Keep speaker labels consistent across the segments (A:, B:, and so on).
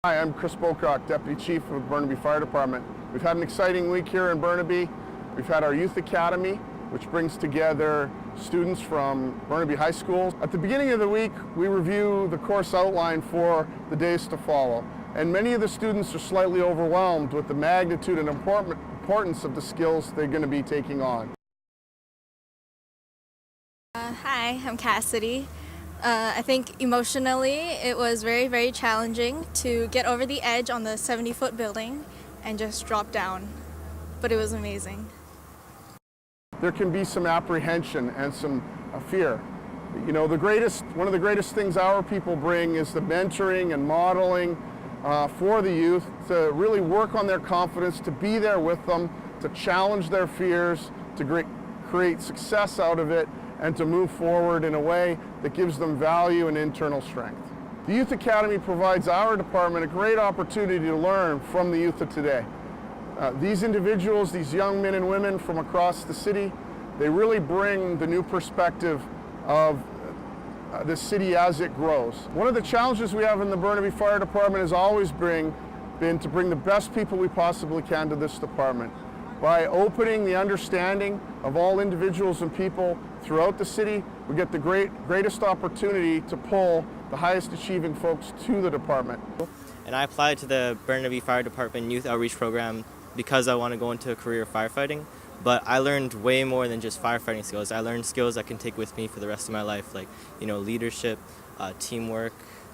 A: Hi, I'm Chris Bocock, Deputy Chief of Burnaby Fire Department. We've had an exciting week here in Burnaby. We've had our Youth Academy, which brings together students from Burnaby High School. At the beginning of the week, we review the course outline for the days to follow. And many of the students are slightly overwhelmed with the magnitude and importance of the skills they're going to be taking on.
B: Hi, I'm Cassidy. I think emotionally it was very, very challenging to get over the edge on the 70-foot building and just drop down, but it was amazing.
A: There can be some apprehension and some fear. You know, one of the greatest things our people bring is the mentoring and modeling for the youth to really work on their confidence, to be there with them, to challenge their fears, to create success out of it, and to move forward in a way that gives them value and internal strength. The Youth Academy provides our department a great opportunity to learn from the youth of today. These individuals, these young men and women from across the city, they really bring the new perspective of the city as it grows. One of the challenges we have in the Burnaby Fire Department has always been to bring the best people we possibly can to this department. By opening the understanding of all individuals and people throughout the city, we get the greatest opportunity to pull the highest achieving folks to the department.
C: And I applied to the Burnaby Fire Department Youth Outreach Program because I want to go into a career of firefighting. But I learned way more than just firefighting skills. I learned skills I can take with me for the rest of my life, like, you know, leadership, teamwork,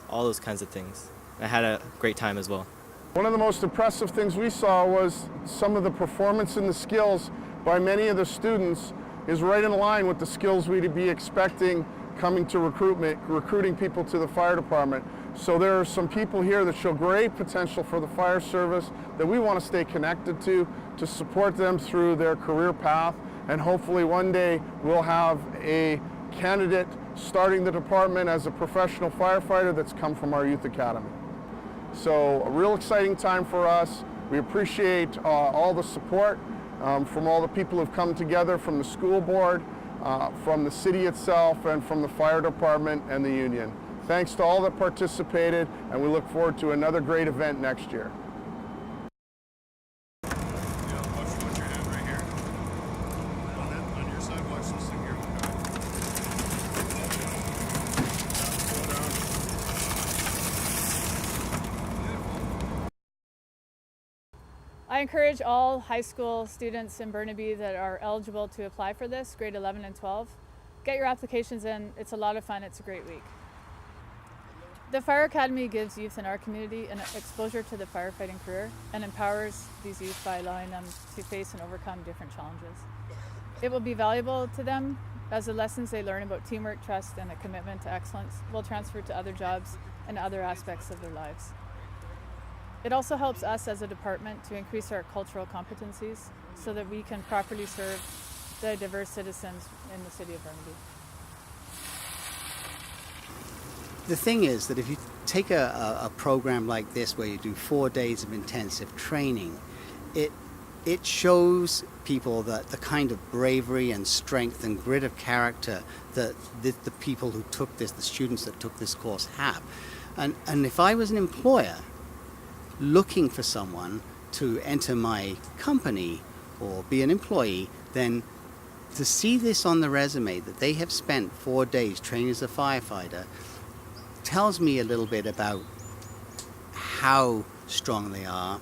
C: all those kinds of things. I had a great time as well.
A: One of the most impressive things we saw was some of the performance and the skills by many of the students is right in line with the skills we'd be expecting coming to recruiting people to the fire department. So there are some people here that show great potential for the fire service that we want to stay connected to support them through their career path, and hopefully one day we'll have a candidate starting the department as a professional firefighter that's come from our Youth Academy. So a real exciting time for us. We appreciate all the support from all the people who've come together from the school board, from the city itself, and from the fire department and the union. Thanks to all that participated, and we look forward to another great event next year.
D: I encourage all high school students in Burnaby that are eligible to apply for this, grade 11 and 12. Get your applications in. It's a lot of fun. It's a great week. The Fire Academy gives youth in our community an exposure to the firefighting career and empowers these youth by allowing them to face and overcome different challenges. It will be valuable to them as the lessons they learn about teamwork, trust, and a commitment to excellence will transfer to other jobs and other aspects of their lives. It also helps us as a department to increase our cultural competencies so that we can properly serve the diverse citizens in the city of Burnaby.
E: The thing is that if you take a program like this where you do 4 days of intensive training, it shows people that the kind of bravery and strength and grit of character that the people who took this, the students that took this course have. And if I was an employer looking for someone to enter my company or be an employee, then to see this on the resume that they have spent 4 days training as a firefighter tells me a little bit about how strong they are.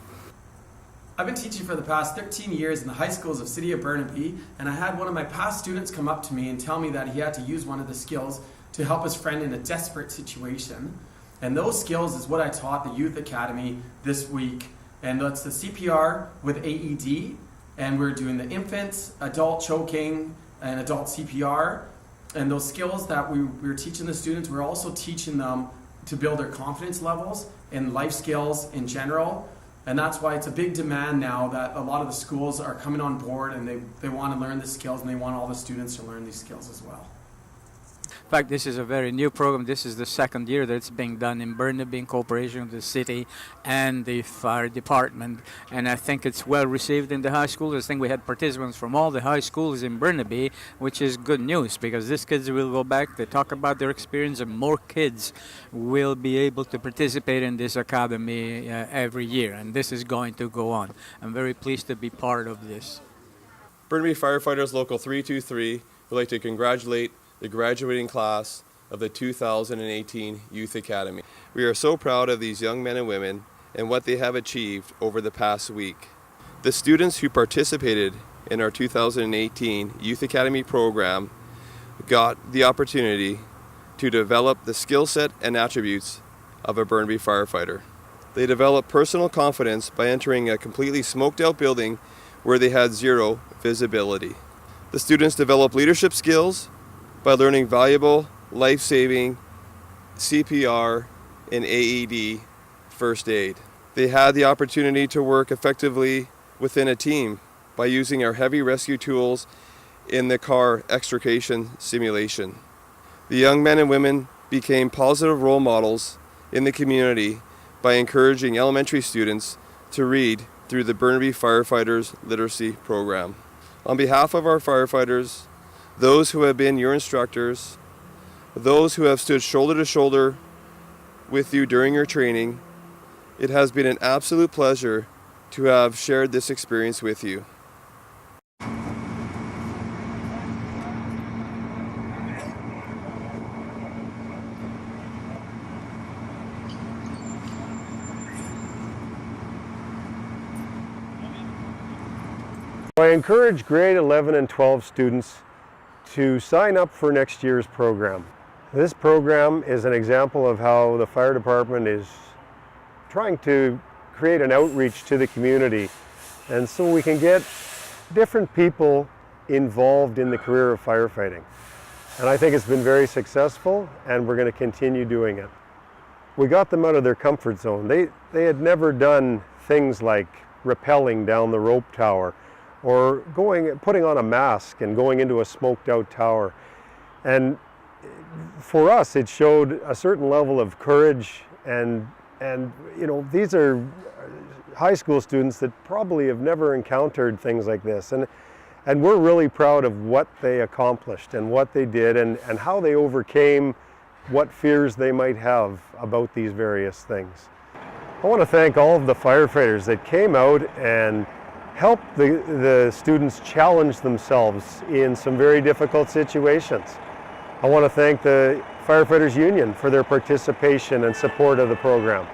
F: I've been teaching for the past 13 years in the high schools of City of Burnaby, and I had one of my past students come up to me and tell me that he had to use one of the skills to help his friend in a desperate situation. And those skills is what I taught the Youth Academy this week. And that's the CPR with AED, and we're doing the infant, adult choking, and adult CPR. And those skills that we were teaching the students, we're also teaching them to build their confidence levels and life skills in general. And that's why it's a big demand now that a lot of the schools are coming on board and they want to learn the skills, and they want all the students to learn these skills as well.
G: fact, this is a very new program. This is the second year that it's being done in Burnaby in cooperation with the city and the fire department. And I think it's well received in the high schools. I think we had participants from all the high schools in Burnaby, which is good news because these kids will go back, they talk about their experience, and more kids will be able to participate in this academy every year. And this is going to go on. I'm very pleased to be part of this.
H: Burnaby Firefighters Local 323 would like to congratulate the graduating class of the 2018 Youth Academy. We are so proud of these young men and women and what they have achieved over the past week. The students who participated in our 2018 Youth Academy program got the opportunity to develop the skill set and attributes of a Burnaby firefighter. They developed personal confidence by entering a completely smoked out building where they had zero visibility. The students developed leadership skills by learning valuable, life-saving CPR and AED first aid. They had the opportunity to work effectively within a team by using our heavy rescue tools in the car extrication simulation. The young men and women became positive role models in the community by encouraging elementary students to read through the Burnaby Firefighters Literacy Program. On behalf of our firefighters, those who have been your instructors, those who have stood shoulder to shoulder with you during your training, it has been an absolute pleasure to have shared this experience with you.
I: I encourage grade 11 and 12 students to sign up for next year's program. This program is an example of how the fire department is trying to create an outreach to the community, and so we can get different people involved in the career of firefighting. And I think it's been very successful, and we're going to continue doing it. We got them out of their comfort zone. They had never done things like rappelling down the rope tower or putting on a mask and going into a smoked out tower. And for us, it showed a certain level of courage, and you know, these are high school students that probably have never encountered things like this. And we're really proud of what they accomplished and what they did and how they overcame what fears they might have about these various things. I want to thank all of the firefighters that came out and helped the students challenge themselves in some very difficult situations. I want to thank the Firefighters Union for their participation and support of the program,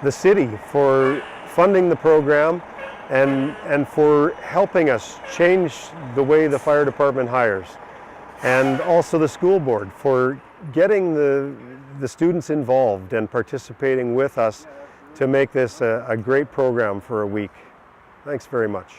I: the city for funding the program and for helping us change the way the fire department hires, and also the school board for getting the students involved and participating with us to make this a great program for a week. Thanks very much.